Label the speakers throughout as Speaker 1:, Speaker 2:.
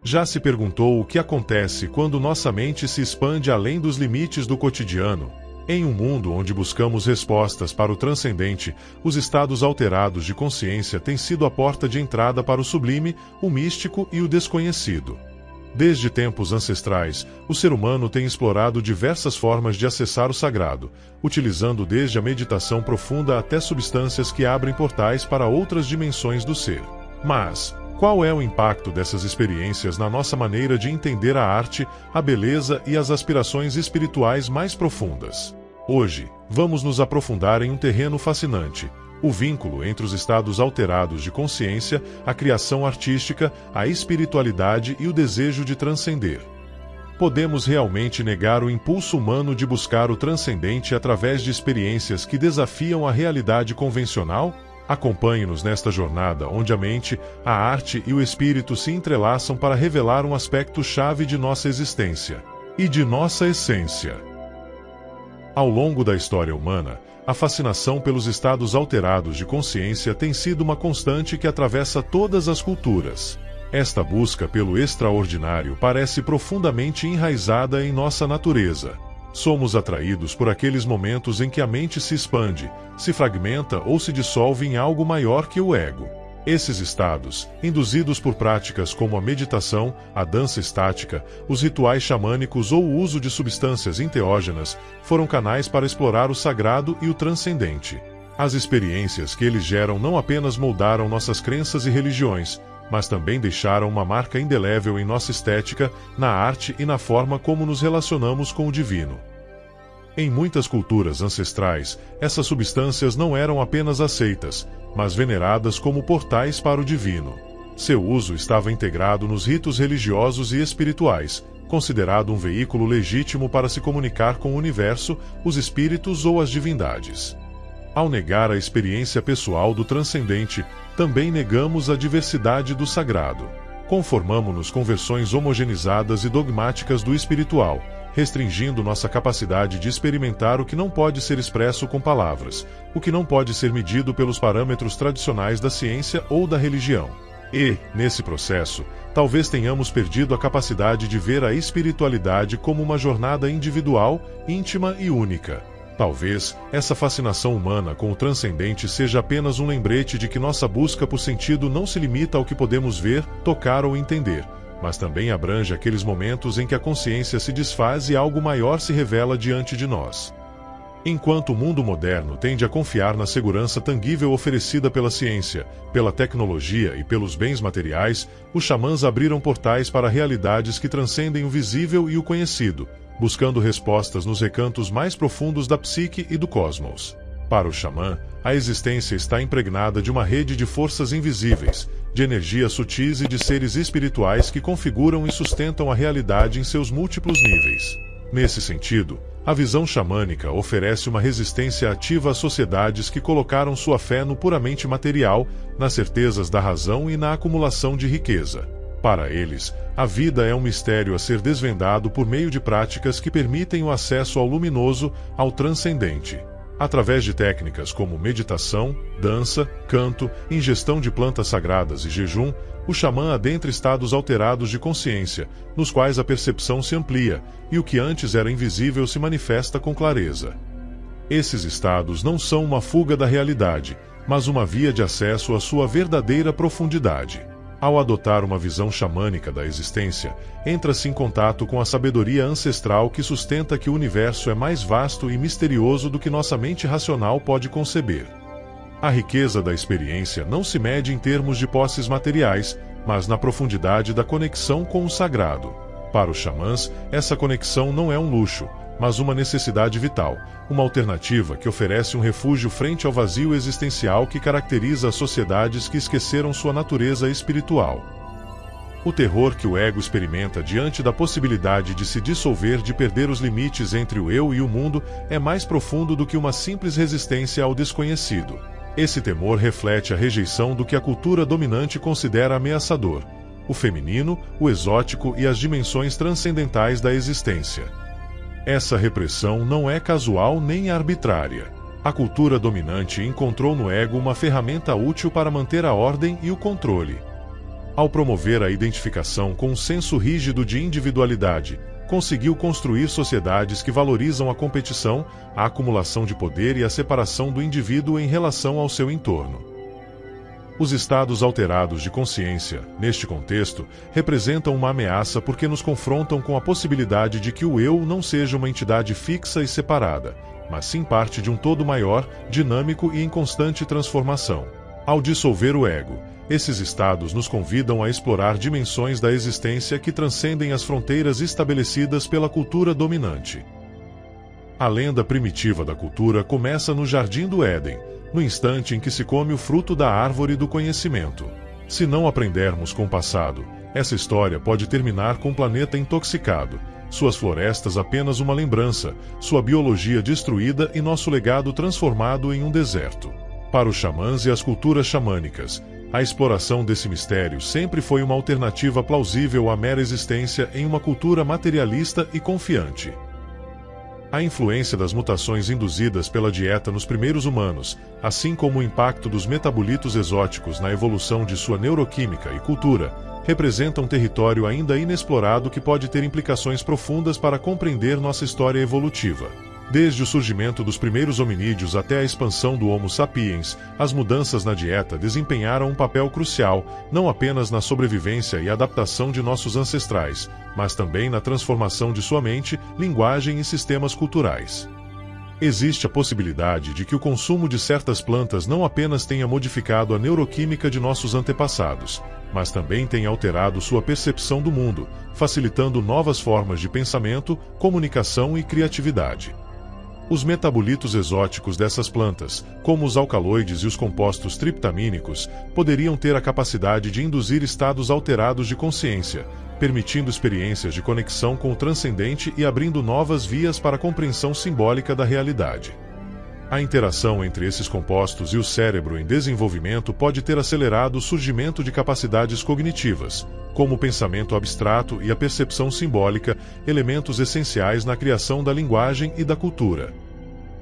Speaker 1: Já se perguntou o que acontece quando nossa mente se expande além dos limites do cotidiano? Em um mundo onde buscamos respostas para o transcendente, os estados alterados de consciência têm sido a porta de entrada para o sublime, o místico e o desconhecido. Desde tempos ancestrais, o ser humano tem explorado diversas formas de acessar o sagrado, utilizando desde a meditação profunda até substâncias que abrem portais para outras dimensões do ser. Mas qual é o impacto dessas experiências na nossa maneira de entender a arte, a beleza e as aspirações espirituais mais profundas? Hoje, vamos nos aprofundar em um terreno fascinante: o vínculo entre os estados alterados de consciência, a criação artística, a espiritualidade e o desejo de transcender. Podemos realmente negar o impulso humano de buscar o transcendente através de experiências que desafiam a realidade convencional? Acompanhe-nos nesta jornada onde a mente, a arte e o espírito se entrelaçam para revelar um aspecto-chave de nossa existência e de nossa essência. Ao longo da história humana, a fascinação pelos estados alterados de consciência tem sido uma constante que atravessa todas as culturas. Esta busca pelo extraordinário parece profundamente enraizada em nossa natureza. Somos atraídos por aqueles momentos em que a mente se expande, se fragmenta ou se dissolve em algo maior que o ego. Esses estados, induzidos por práticas como a meditação, a dança estática, os rituais xamânicos ou o uso de substâncias enteógenas, foram canais para explorar o sagrado e o transcendente. As experiências que eles geram não apenas moldaram nossas crenças e religiões, mas também deixaram uma marca indelével em nossa estética, na arte e na forma como nos relacionamos com o divino. Em muitas culturas ancestrais, essas substâncias não eram apenas aceitas, mas veneradas como portais para o divino. Seu uso estava integrado nos ritos religiosos e espirituais, considerado um veículo legítimo para se comunicar com o universo, os espíritos ou as divindades. Ao negar a experiência pessoal do transcendente, também negamos a diversidade do sagrado. Conformamo-nos com versões homogeneizadas e dogmáticas do espiritual, restringindo nossa capacidade de experimentar o que não pode ser expresso com palavras, o que não pode ser medido pelos parâmetros tradicionais da ciência ou da religião. E, nesse processo, talvez tenhamos perdido a capacidade de ver a espiritualidade como uma jornada individual, íntima e única. Talvez essa fascinação humana com o transcendente seja apenas um lembrete de que nossa busca por sentido não se limita ao que podemos ver, tocar ou entender, mas também abrange aqueles momentos em que a consciência se desfaz e algo maior se revela diante de nós. Enquanto o mundo moderno tende a confiar na segurança tangível oferecida pela ciência, pela tecnologia e pelos bens materiais, os xamãs abriram portais para realidades que transcendem o visível e o conhecido, buscando respostas nos recantos mais profundos da psique e do cosmos. Para o xamã, a existência está impregnada de uma rede de forças invisíveis, de energias sutis e de seres espirituais que configuram e sustentam a realidade em seus múltiplos níveis. Nesse sentido, a visão xamânica oferece uma resistência ativa às sociedades que colocaram sua fé no puramente material, nas certezas da razão e na acumulação de riqueza. Para eles, a vida é um mistério a ser desvendado por meio de práticas que permitem o acesso ao luminoso, ao transcendente. Através de técnicas como meditação, dança, canto, ingestão de plantas sagradas e jejum, o xamã adentra estados alterados de consciência, nos quais a percepção se amplia, e o que antes era invisível se manifesta com clareza. Esses estados não são uma fuga da realidade, mas uma via de acesso à sua verdadeira profundidade. Ao adotar uma visão xamânica da existência, entra-se em contato com a sabedoria ancestral que sustenta que o universo é mais vasto e misterioso do que nossa mente racional pode conceber. A riqueza da experiência não se mede em termos de posses materiais, mas na profundidade da conexão com o sagrado. Para os xamãs, essa conexão não é um luxo, mas uma necessidade vital, uma alternativa que oferece um refúgio frente ao vazio existencial que caracteriza as sociedades que esqueceram sua natureza espiritual. O terror que o ego experimenta diante da possibilidade de se dissolver, de perder os limites entre o eu e o mundo, é mais profundo do que uma simples resistência ao desconhecido. Esse temor reflete a rejeição do que a cultura dominante considera ameaçador: o feminino, o exótico e as dimensões transcendentais da existência. Essa repressão não é casual nem arbitrária. A cultura dominante encontrou no ego uma ferramenta útil para manter a ordem e o controle. Ao promover a identificação com um senso rígido de individualidade, conseguiu construir sociedades que valorizam a competição, a acumulação de poder e a separação do indivíduo em relação ao seu entorno. Os estados alterados de consciência, neste contexto, representam uma ameaça porque nos confrontam com a possibilidade de que o eu não seja uma entidade fixa e separada, mas sim parte de um todo maior, dinâmico e em constante transformação. Ao dissolver o ego, esses estados nos convidam a explorar dimensões da existência que transcendem as fronteiras estabelecidas pela cultura dominante. A lenda primitiva da cultura começa no Jardim do Éden, no instante em que se come o fruto da árvore do conhecimento. Se não aprendermos com o passado, essa história pode terminar com o planeta intoxicado, suas florestas apenas uma lembrança, sua biologia destruída e nosso legado transformado em um deserto. Para os xamãs e as culturas xamânicas, a exploração desse mistério sempre foi uma alternativa plausível à mera existência em uma cultura materialista e confiante. A influência das mutações induzidas pela dieta nos primeiros humanos, assim como o impacto dos metabolitos exóticos na evolução de sua neuroquímica e cultura, representa um território ainda inexplorado que pode ter implicações profundas para compreender nossa história evolutiva. Desde o surgimento dos primeiros hominídeos até a expansão do Homo sapiens, as mudanças na dieta desempenharam um papel crucial, não apenas na sobrevivência e adaptação de nossos ancestrais, mas também na transformação de sua mente, linguagem e sistemas culturais. Existe a possibilidade de que o consumo de certas plantas não apenas tenha modificado a neuroquímica de nossos antepassados, mas também tenha alterado sua percepção do mundo, facilitando novas formas de pensamento, comunicação e criatividade. Os metabolitos exóticos dessas plantas, como os alcaloides e os compostos triptamínicos, poderiam ter a capacidade de induzir estados alterados de consciência, permitindo experiências de conexão com o transcendente e abrindo novas vias para a compreensão simbólica da realidade. A interação entre esses compostos e o cérebro em desenvolvimento pode ter acelerado o surgimento de capacidades cognitivas, como o pensamento abstrato e a percepção simbólica, elementos essenciais na criação da linguagem e da cultura.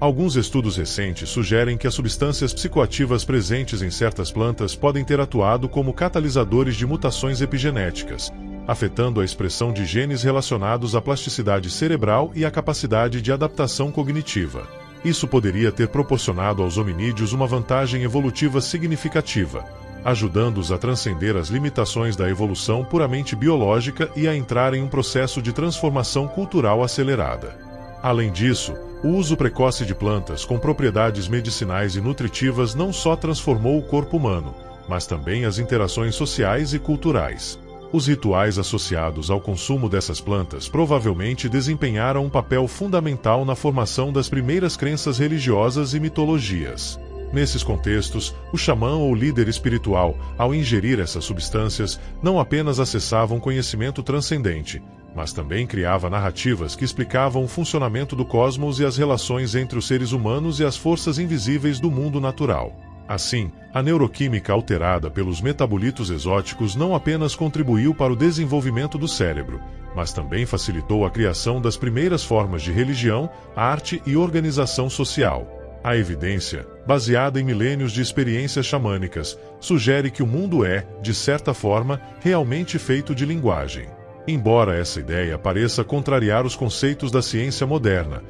Speaker 1: Alguns estudos recentes sugerem que as substâncias psicoativas presentes em certas plantas podem ter atuado como catalisadores de mutações epigenéticas, afetando a expressão de genes relacionados à plasticidade cerebral e à capacidade de adaptação cognitiva. Isso poderia ter proporcionado aos hominídeos uma vantagem evolutiva significativa, ajudando-os a transcender as limitações da evolução puramente biológica e a entrar em um processo de transformação cultural acelerada. Além disso, o uso precoce de plantas com propriedades medicinais e nutritivas não só transformou o corpo humano, mas também as interações sociais e culturais. Os rituais associados ao consumo dessas plantas provavelmente desempenharam um papel fundamental na formação das primeiras crenças religiosas e mitologias. Nesses contextos, o xamã ou líder espiritual, ao ingerir essas substâncias, não apenas acessava um conhecimento transcendente, mas também criava narrativas que explicavam o funcionamento do cosmos e as relações entre os seres humanos e as forças invisíveis do mundo natural. Assim, a neuroquímica alterada pelos metabolitos exóticos não apenas contribuiu para o desenvolvimento do cérebro, mas também facilitou a criação das primeiras formas de religião, arte e organização social. A evidência, baseada em milênios de experiências xamânicas, sugere que o mundo é, de certa forma, realmente feito de linguagem. Embora essa ideia pareça contrariar os conceitos da ciência moderna,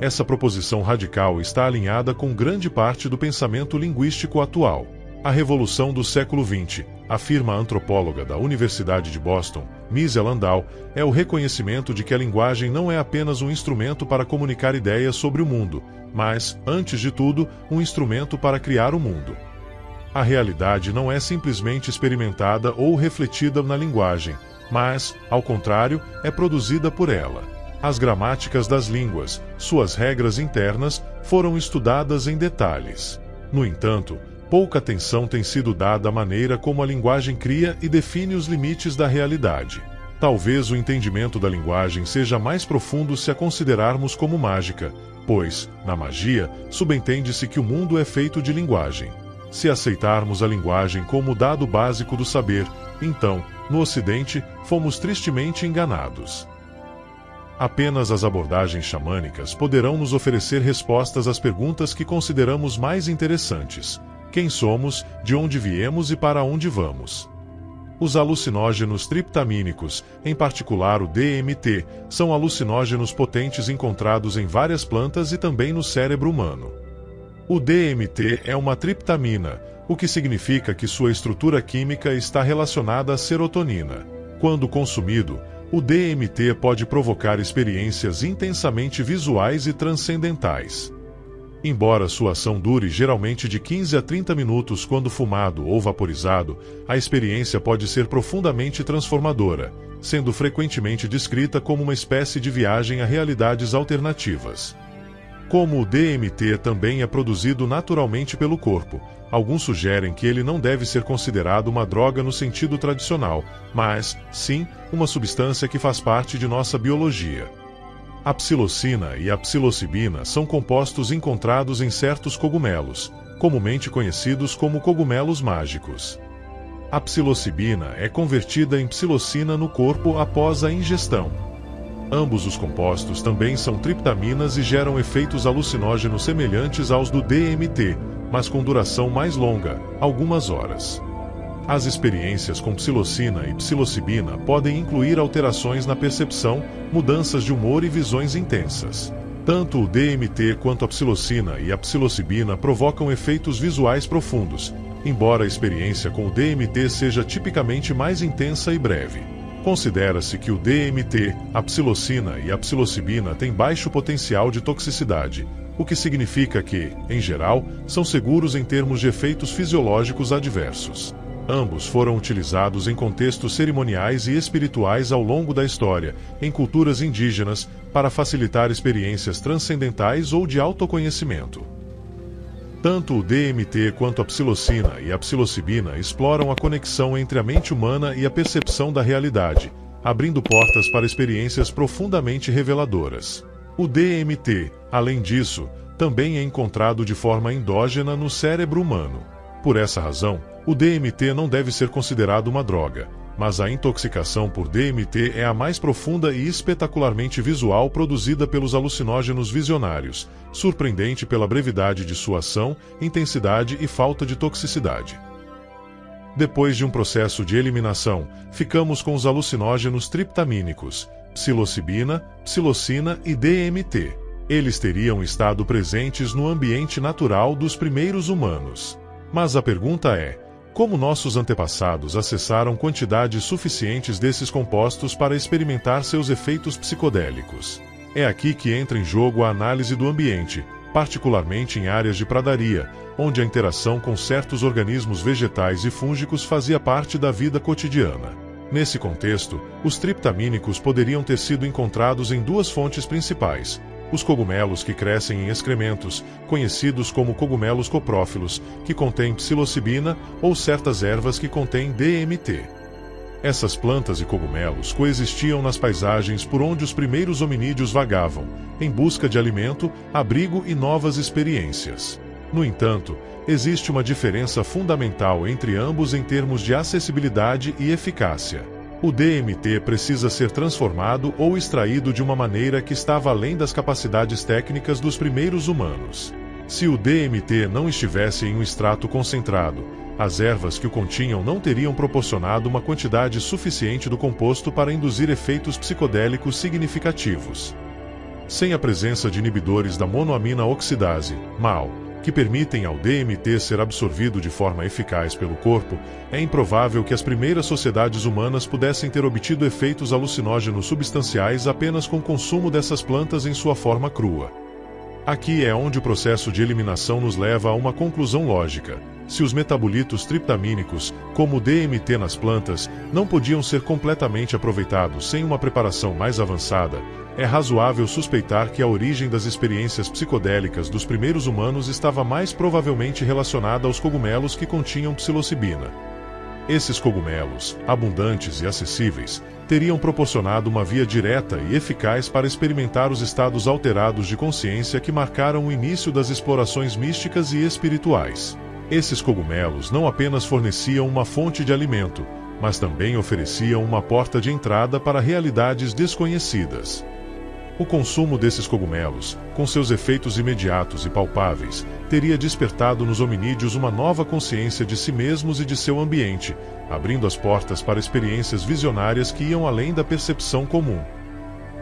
Speaker 1: essa proposição radical está alinhada com grande parte do pensamento linguístico atual. A revolução do século XX, afirma a antropóloga da Universidade de Boston, Misia Landau, é o reconhecimento de que a linguagem não é apenas um instrumento para comunicar ideias sobre o mundo, mas, antes de tudo, um instrumento para criar o mundo. A realidade não é simplesmente experimentada ou refletida na linguagem, mas, ao contrário, é produzida por ela. As gramáticas das línguas, suas regras internas, foram estudadas em detalhes. No entanto, pouca atenção tem sido dada à maneira como a linguagem cria e define os limites da realidade. Talvez o entendimento da linguagem seja mais profundo se a considerarmos como mágica, pois, na magia, subentende-se que o mundo é feito de linguagem. Se aceitarmos a linguagem como o dado básico do saber, então, no Ocidente, fomos tristemente enganados. Apenas as abordagens xamânicas poderão nos oferecer respostas às perguntas que consideramos mais interessantes: quem somos, de onde viemos e para onde vamos. Os alucinógenos triptamínicos, em particular o DMT, são alucinógenos potentes encontrados em várias plantas e também no cérebro humano. O DMT é uma triptamina, o que significa que sua estrutura química está relacionada à serotonina. Quando consumido, o DMT pode provocar experiências intensamente visuais e transcendentais. Embora sua ação dure geralmente de 15 a 30 minutos quando fumado ou vaporizado, a experiência pode ser profundamente transformadora, sendo frequentemente descrita como uma espécie de viagem a realidades alternativas. Como o DMT também é produzido naturalmente pelo corpo, alguns sugerem que ele não deve ser considerado uma droga no sentido tradicional, mas, sim, uma substância que faz parte de nossa biologia. A psilocina e a psilocibina são compostos encontrados em certos cogumelos, comumente conhecidos como cogumelos mágicos. A psilocibina é convertida em psilocina no corpo após a ingestão. Ambos os compostos também são triptaminas e geram efeitos alucinógenos semelhantes aos do DMT, mas com duração mais longa, algumas horas. As experiências com psilocina e psilocibina podem incluir alterações na percepção, mudanças de humor e visões intensas. Tanto o DMT quanto a psilocina e a psilocibina provocam efeitos visuais profundos, embora a experiência com o DMT seja tipicamente mais intensa e breve. Considera-se que o DMT, a psilocina e a psilocibina têm baixo potencial de toxicidade, o que significa que, em geral, são seguros em termos de efeitos fisiológicos adversos. Ambos foram utilizados em contextos cerimoniais e espirituais ao longo da história, em culturas indígenas, para facilitar experiências transcendentais ou de autoconhecimento. Tanto o DMT quanto a psilocina e a psilocibina exploram a conexão entre a mente humana e a percepção da realidade, abrindo portas para experiências profundamente reveladoras. O DMT, além disso, também é encontrado de forma endógena no cérebro humano. Por essa razão, o DMT não deve ser considerado uma droga, mas a intoxicação por DMT é a mais profunda e espetacularmente visual produzida pelos alucinógenos visionários, surpreendente pela brevidade de sua ação, intensidade e falta de toxicidade. Depois de um processo de eliminação, ficamos com os alucinógenos triptamínicos, psilocibina, psilocina e DMT. Eles teriam estado presentes no ambiente natural dos primeiros humanos. Mas a pergunta é: como nossos antepassados acessaram quantidades suficientes desses compostos para experimentar seus efeitos psicodélicos? É aqui que entra em jogo a análise do ambiente, particularmente em áreas de pradaria, onde a interação com certos organismos vegetais e fúngicos fazia parte da vida cotidiana. Nesse contexto, os triptamínicos poderiam ter sido encontrados em duas fontes principais: os cogumelos que crescem em excrementos, conhecidos como cogumelos coprófilos, que contêm psilocibina, ou certas ervas que contêm DMT. Essas plantas e cogumelos coexistiam nas paisagens por onde os primeiros hominídeos vagavam, em busca de alimento, abrigo e novas experiências. No entanto, existe uma diferença fundamental entre ambos em termos de acessibilidade e eficácia. O DMT precisa ser transformado ou extraído de uma maneira que estava além das capacidades técnicas dos primeiros humanos. Se o DMT não estivesse em um extrato concentrado, as ervas que o continham não teriam proporcionado uma quantidade suficiente do composto para induzir efeitos psicodélicos significativos. Sem a presença de inibidores da monoamina oxidase, MAO, que permitem ao DMT ser absorvido de forma eficaz pelo corpo, é improvável que as primeiras sociedades humanas pudessem ter obtido efeitos alucinógenos substanciais apenas com o consumo dessas plantas em sua forma crua. Aqui é onde o processo de eliminação nos leva a uma conclusão lógica. Se os metabolitos triptamínicos, como o DMT nas plantas, não podiam ser completamente aproveitados sem uma preparação mais avançada, é razoável suspeitar que a origem das experiências psicodélicas dos primeiros humanos estava mais provavelmente relacionada aos cogumelos que continham psilocibina. Esses cogumelos, abundantes e acessíveis, teriam proporcionado uma via direta e eficaz para experimentar os estados alterados de consciência que marcaram o início das explorações místicas e espirituais. Esses cogumelos não apenas forneciam uma fonte de alimento, mas também ofereciam uma porta de entrada para realidades desconhecidas. O consumo desses cogumelos, com seus efeitos imediatos e palpáveis, teria despertado nos hominídeos uma nova consciência de si mesmos e de seu ambiente, abrindo as portas para experiências visionárias que iam além da percepção comum.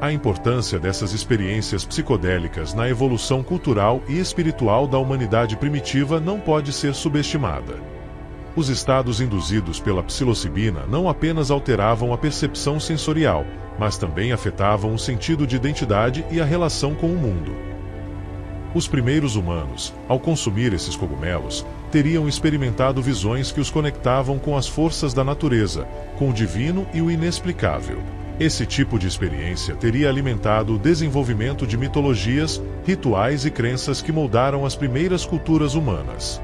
Speaker 1: A importância dessas experiências psicodélicas na evolução cultural e espiritual da humanidade primitiva não pode ser subestimada. Os estados induzidos pela psilocibina não apenas alteravam a percepção sensorial, mas também afetavam o sentido de identidade e a relação com o mundo. Os primeiros humanos, ao consumir esses cogumelos, teriam experimentado visões que os conectavam com as forças da natureza, com o divino e o inexplicável. Esse tipo de experiência teria alimentado o desenvolvimento de mitologias, rituais e crenças que moldaram as primeiras culturas humanas.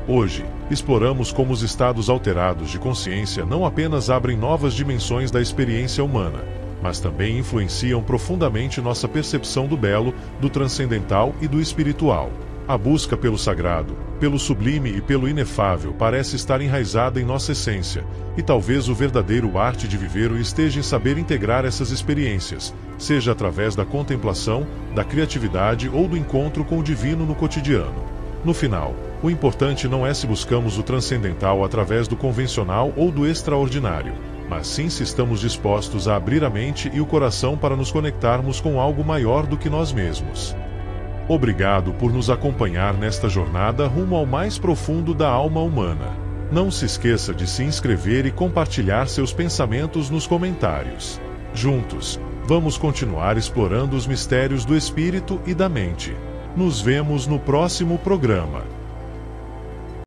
Speaker 1: Hoje, exploramos como os estados alterados de consciência não apenas abrem novas dimensões da experiência humana, mas também influenciam profundamente nossa percepção do belo, do transcendental e do espiritual. A busca pelo sagrado, pelo sublime e pelo inefável parece estar enraizada em nossa essência, e talvez o verdadeiro arte de viver esteja em saber integrar essas experiências, seja através da contemplação, da criatividade ou do encontro com o divino no cotidiano. No final, o importante não é se buscamos o transcendental através do convencional ou do extraordinário, mas sim se estamos dispostos a abrir a mente e o coração para nos conectarmos com algo maior do que nós mesmos. Obrigado por nos acompanhar nesta jornada rumo ao mais profundo da alma humana. Não se esqueça de se inscrever e compartilhar seus pensamentos nos comentários. Juntos, vamos continuar explorando os mistérios do espírito e da mente. Nos vemos no próximo programa.